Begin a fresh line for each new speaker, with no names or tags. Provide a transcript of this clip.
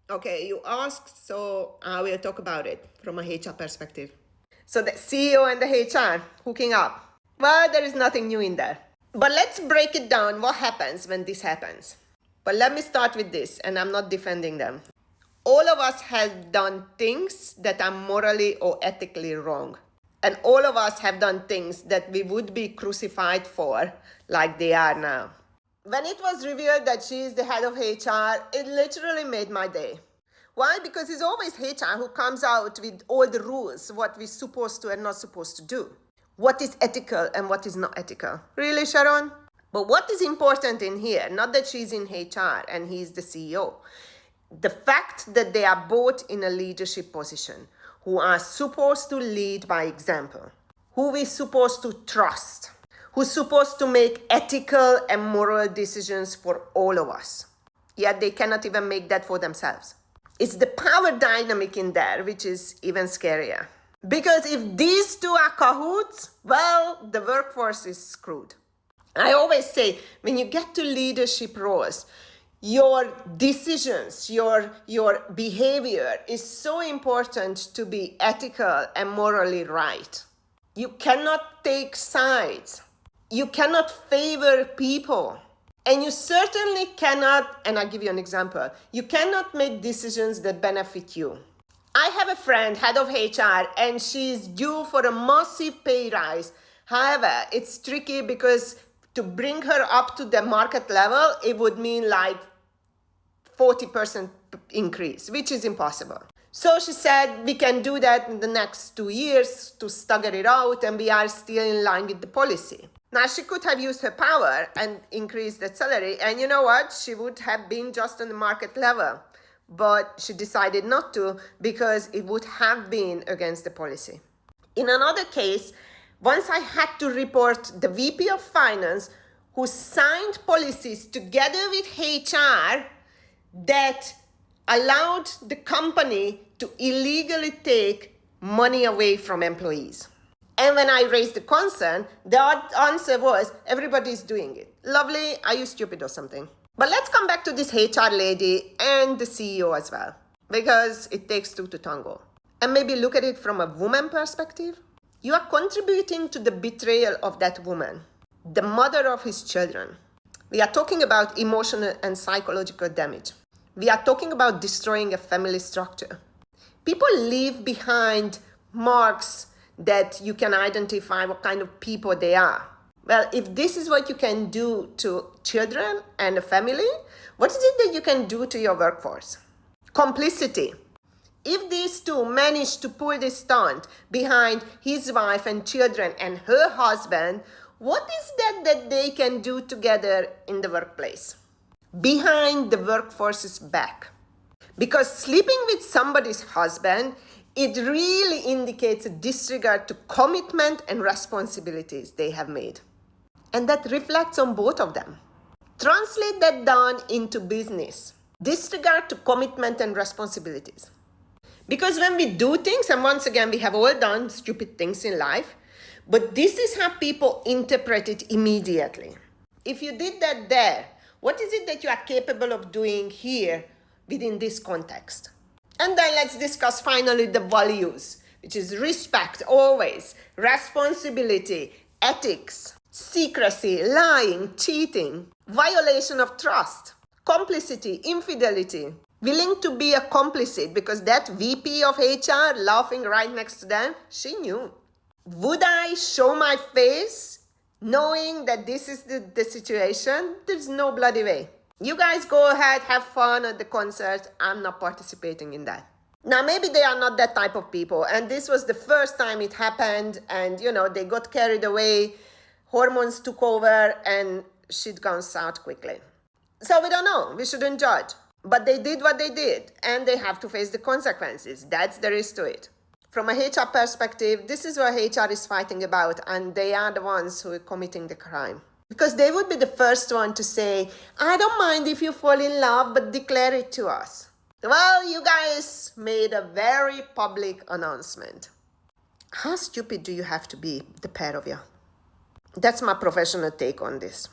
Okay, you asked, so I will talk about it from a HR perspective. So the CEO and the HR hooking up. Well, there is nothing new in there. But let's break it down. What happens when this happens? But let me start with this, and I'm not defending them. All of us have done things that are morally or ethically wrong. And all of us have done things that we would be crucified for, like they are now. When it was revealed that she is the head of HR, it literally made my day. Why? Because it's always HR who comes out with all the rules, what we're supposed to and not supposed to do. What is ethical and what is not ethical. Really, Sharon? But what is important in here, not that she's in HR and he's the CEO, the fact that they are both in a leadership position, who are supposed to lead by example, who we're supposed to trust, who's supposed to make ethical and moral decisions for all of us. Yet they cannot even make that for themselves. It's the power dynamic in there, which is even scarier. Because if these two are cahoots, well, the workforce is screwed. I always say, when you get to leadership roles, your decisions, your behavior is so important to be ethical and morally right. You cannot take sides. You cannot favor people. And you certainly cannot, and I'll give you an example, you cannot make decisions that benefit you. I have a friend, head of HR, and she's due for a massive pay rise. However, it's tricky because to bring her up to the market level, it would mean like 40% increase, which is impossible. So she said, we can do that in the next 2 years to stagger it out, and we are still in line with the policy. Now, she could have used her power and increased that salary, and you know what? She would have been just on the market level. But she decided not to because it would have been against the policy. In another case, once I had to report the VP of Finance who signed policies together with HR that allowed the company to illegally take money away from employees. And when I raised the concern, the answer was, everybody's doing it. Lovely, are you stupid or something? But let's come back to this HR lady and the CEO as well, because it takes two to tango. And maybe look at it from a woman perspective. You are contributing to the betrayal of that woman, the mother of his children. We are talking about emotional and psychological damage. We are talking about destroying a family structure. People leave behind marks that you can identify what kind of people they are. Well, if this is what you can do to children and a family, what is it that you can do to your workforce? Complicity. If these two manage to pull this stunt behind his wife and children and her husband, what is that they can do together in the workplace? Behind the workforce's back. Because sleeping with somebody's husband, it really indicates a disregard to commitment and responsibilities they have made. And that reflects on both of them. Translate that down into business. Disregard to commitment and responsibilities. Because when we do things, and once again, we have all done stupid things in life, but this is how people interpret it immediately. If you did that there, what is it that you are capable of doing here within this context? And then let's discuss finally the values, which is respect, always, responsibility, ethics, secrecy, lying, cheating, violation of trust, complicity, infidelity, willing to be a complicit because that VP of HR laughing right next to them, she knew. Would I show my face knowing that this is the situation? There's no bloody way. You guys go ahead, have fun at the concert. I'm not participating in that. Now, maybe they are not that type of people, and this was the first time it happened, and they got carried away, hormones took over, and shit gone south quickly. So we don't know. We shouldn't judge. But they did what they did, and they have to face the consequences. That's the risk to it. From a HR perspective, this is what HR is fighting about, and they are the ones who are committing the crime. Because they would be the first one to say, I don't mind if you fall in love, but declare it to us. Well, you guys made a very public announcement. How stupid do you have to be, the pair of you? That's my professional take on this.